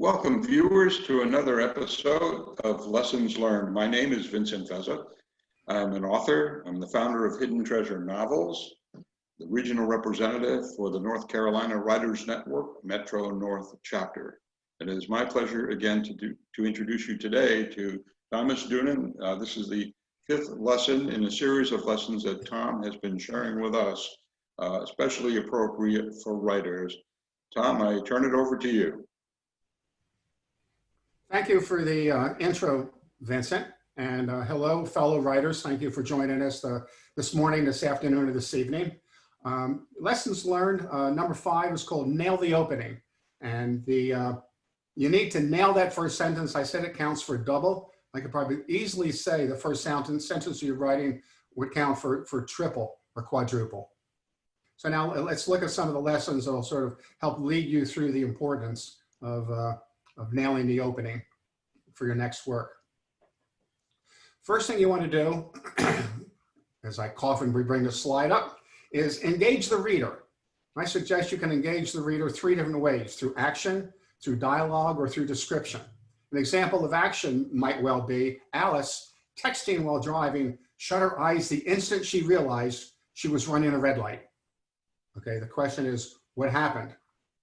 Welcome, viewers, to another episode of Lessons Learned. My name is Vincent Vezza. I'm an author. I'm the founder of Hidden Treasure Novels, the regional representative for the North Carolina Writers Network Metro North chapter. It is my pleasure again to introduce you today to Thomas Doonan. This is the fifth lesson in a series of lessons that Tom has been sharing with us, especially appropriate for writers. Tom, I turn it over to you. Thank you for the intro, Vincent, and hello, fellow writers. Thank you for joining us this morning, this afternoon, or this evening. Lessons learned, number 5 is called Nail the Opening, and you need to nail that first sentence. I said it counts for double. I could probably easily say the first sentence you're writing would count for triple or quadruple. So now let's look at some of the lessons that will sort of help lead you through the importance of nailing the opening for your next work. First thing you want to do, as I cough and we bring the slide up, is engage the reader. I suggest you can engage the reader 3 different ways: through action, through dialogue, or through description. An example of action might well be Alice, texting while driving, shut her eyes the instant she realized she was running a red light. Okay, the question is, what happened?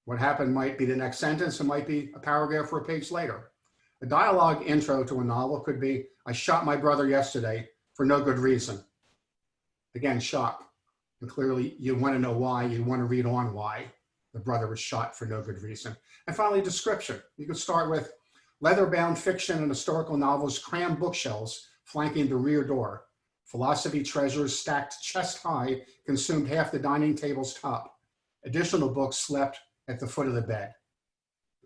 What happened might be the next sentence. It might be a paragraph or a page later. A dialogue intro to a novel could be, I shot my brother yesterday for no good reason. Again, shock. And clearly you want to know why. You want to read on why the brother was shot for no good reason. And finally, description. You can start with leather-bound fiction and historical novels cram bookshelves flanking the rear door. Philosophy treasures stacked chest high consumed half the dining table's top. Additional books slept at the foot of the bed.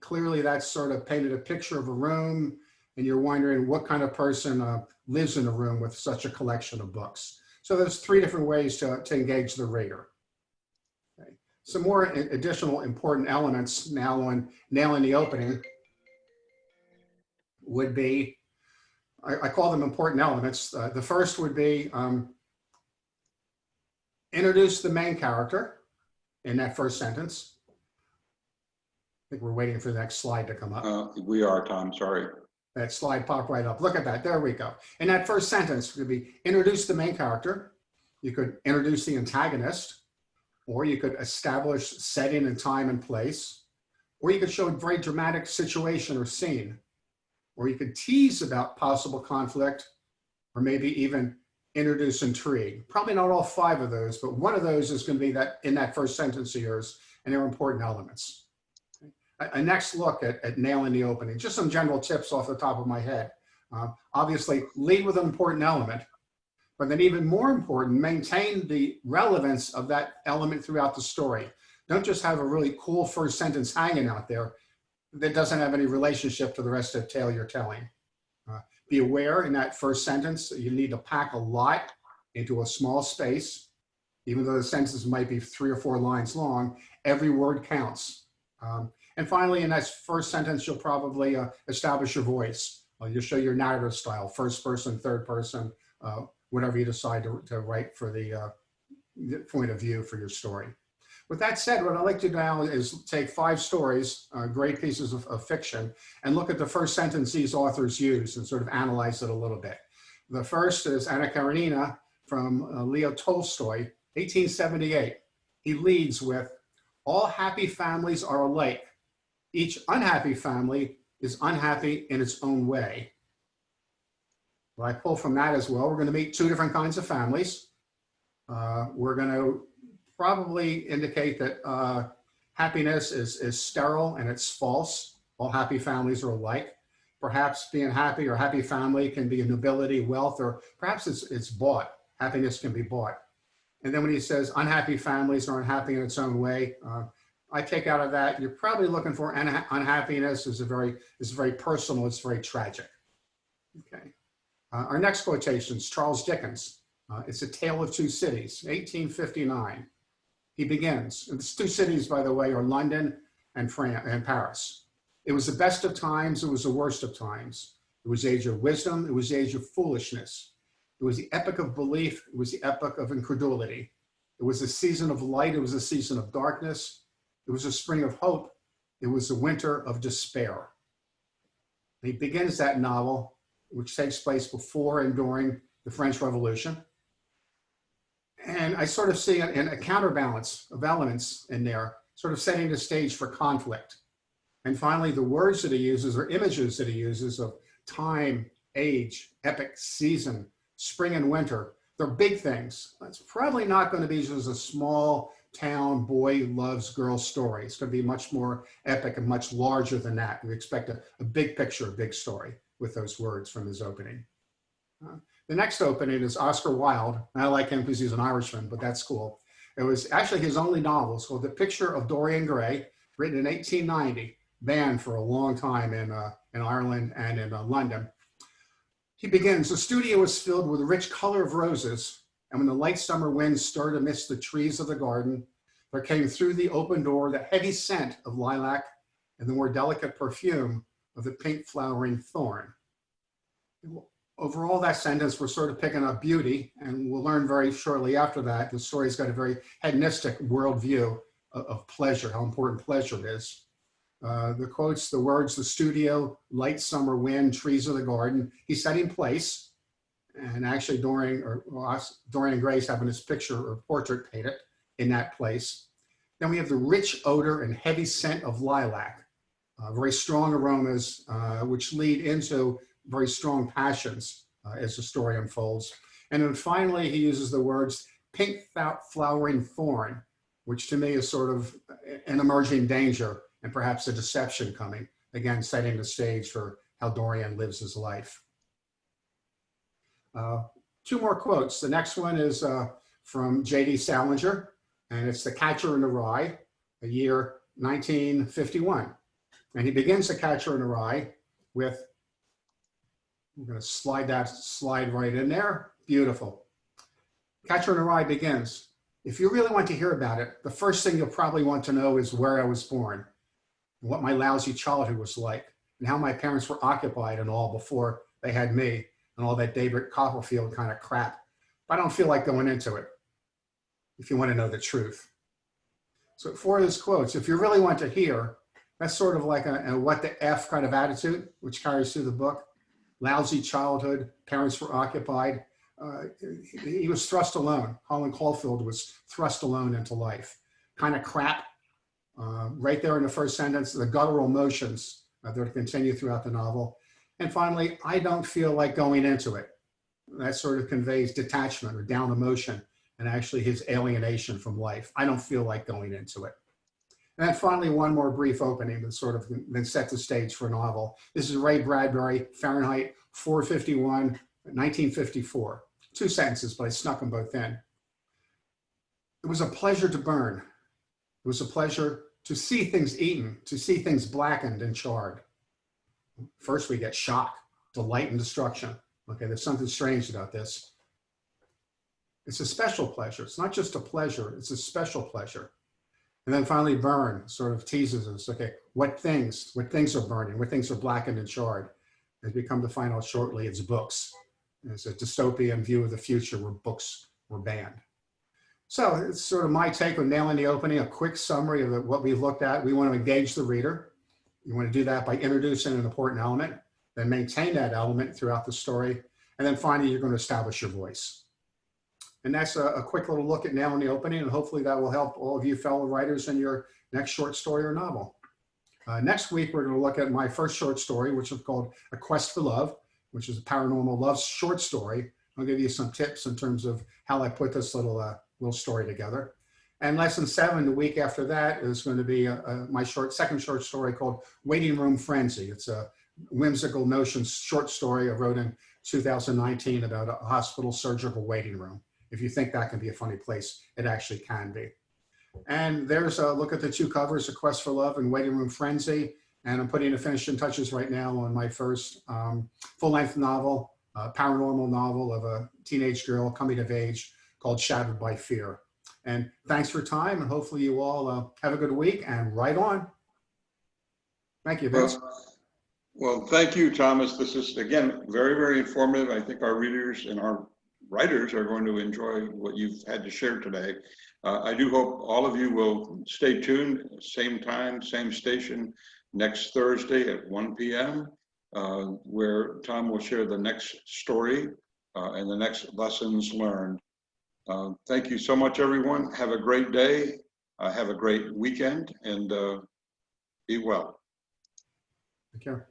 Clearly that's sort of painted a picture of a room, and you're wondering what kind of person lives in a room with such a collection of books. So there's 3 different ways to engage the reader. Okay. Some more additional important elements now on nailing the opening would be, I call them important elements. The first would be introduce the main character in that first sentence. I think we're waiting for the next slide to come up. We are, Tom, sorry. That slide popped right up. Look at that, there we go. In that first sentence could be introduce the main character. You could introduce the antagonist, or you could establish setting and time and place, or you could show a very dramatic situation or scene, or you could tease about possible conflict, or maybe even introduce intrigue. Probably not all 5 of those, but one of those is going to be that in that first sentence of yours, and they're important elements. A next look at nailing the opening, just some general tips off the top of my head. Obviously, lead with an important element, but then even more important, maintain the relevance of that element throughout the story. Don't just have a really cool first sentence hanging out there that doesn't have any relationship to the rest of the tale you're telling. Be aware in that first sentence, you need to pack a lot into a small space. Even though the sentence might be 3 or 4 lines long, every word counts. And finally, in that first sentence, you'll probably establish your voice. You'll show your narrative style, first person, third person, whatever you decide to write for the point of view for your story. With that said, what I'd like to do now is take 5 stories, great pieces of fiction, and look at the first sentence these authors use and sort of analyze it a little bit. The first is Anna Karenina from Leo Tolstoy, 1878. He leads with, all happy families are alike. Each unhappy family is unhappy in its own way. Well, I pull from that as well. We're going to meet 2 different kinds of families. We're going to probably indicate that happiness is sterile and it's false. All happy families are alike. Perhaps being happy or happy family can be a nobility, wealth, or perhaps it's bought. Happiness can be bought. And then when he says unhappy families are unhappy in its own way, I take out of that, you're probably looking for unhappiness is very personal, it's very tragic. Okay. Our next quotation is Charles Dickens. It's A Tale of Two Cities, 1859. He begins, and these 2 cities, by the way, are London and Paris. It was the best of times, it was the worst of times. It was the age of wisdom, it was the age of foolishness. It was the epoch of belief, it was the epoch of incredulity. It was a season of light, it was a season of darkness. It was a spring of hope. It was a winter of despair. And he begins that novel, which takes place before and during the French Revolution. And I sort of see a counterbalance of elements in there, sort of setting the stage for conflict. And finally, the words that he uses or images that he uses of time, age, epic, season, spring and winter, they're big things. It's probably not going to be just a small town boy loves girl story. It's going to be much more epic and much larger than that. We expect a big picture, a big story with those words from his opening. The next opening is Oscar Wilde. I like him because he's an Irishman, but that's cool. It was actually his only novel. It's called The Picture of Dorian Gray, written in 1890, banned for a long time in Ireland and in London. He begins, the studio was filled with the rich color of roses, and when the light summer winds stirred amidst the trees of the garden, there came through the open door the heavy scent of lilac and the more delicate perfume of the pink flowering thorn. Overall, that sentence, we're sort of picking up beauty, and we'll learn very shortly after that, the story's got a very hedonistic worldview of pleasure, how important pleasure is. The quotes, the words, the studio, light summer wind, trees of the garden, he's setting place. And actually Dorian Gray's having his picture or portrait painted in that place. Then we have the rich odor and heavy scent of lilac, very strong aromas, which lead into very strong passions as the story unfolds. And then finally, he uses the words pink flowering thorn, which to me is sort of an emerging danger and perhaps a deception coming, again, setting the stage for how Dorian lives his life. Two more quotes. The next one is from J.D. Salinger, and it's The Catcher in the Rye, the year 1951. And he begins The Catcher in the Rye with, I'm going to slide right in there. Beautiful. Catcher in the Rye begins, if you really want to hear about it, the first thing you'll probably want to know is where I was born, and what my lousy childhood was like, and how my parents were occupied and all before they had me, and all that David Copperfield kind of crap. But I don't feel like going into it, if you want to know the truth. So for his quotes, if you really want to hear, that's sort of like a what the F kind of attitude, which carries through the book. Lousy childhood, parents were occupied. He was thrust alone. Holland Caulfield was thrust alone into life. Kind of crap. Right there in the first sentence, the guttural motions that continue throughout the novel. And finally, I don't feel like going into it. That sort of conveys detachment or down emotion and actually his alienation from life. I don't feel like going into it. And then finally, one more brief opening that sort of then set the stage for a novel. This is Ray Bradbury, Fahrenheit 451, 1954. Two sentences, but I snuck them both in. It was a pleasure to burn. It was a pleasure to see things eaten, to see things blackened and charred. First, we get shock, delight, and destruction. Okay, there's something strange about this. It's a special pleasure. It's not just a pleasure, it's a special pleasure. And then finally, burn sort of teases us. Okay, what things are burning, what things are blackened and charred. As we come to find out shortly, it's books. It's a dystopian view of the future where books were banned. So it's sort of my take on Nailing the Opening, a quick summary of what we've looked at. We want to engage the reader. You want to do that by introducing an important element, then maintain that element throughout the story. And then finally, you're going to establish your voice. And that's a quick little look at Nailing the Opening, and hopefully that will help all of you fellow writers in your next short story or novel. Next week, we're going to look at my first short story, which is called A Quest for Love, which is a paranormal love short story. I'll give you some tips in terms of how I put this little story together. And lesson 7, the week after that, is going to be my second short story called Waiting Room Frenzy. It's a whimsical notions short story I wrote in 2019 about a hospital surgical waiting room. If you think that can be a funny place, it actually can be. And there's a look at the two covers, A Quest for Love and Waiting Room Frenzy. And I'm putting the finishing touches right now on my first full-length novel, paranormal novel of a teenage girl coming of age called Shattered by Fear. And thanks for your time, and hopefully you all have a good week and write on. Thank you, Vince. Well, thank you, Thomas. This is, again, very, very informative. I think our readers and our writers are going to enjoy what you've had to share today. I do hope all of you will stay tuned, same time, same station, next Thursday at 1 p.m. where Tom will share the next story and the next lessons learned. Thank you so much, everyone. Have a great day. Have a great weekend, and be well. Take care.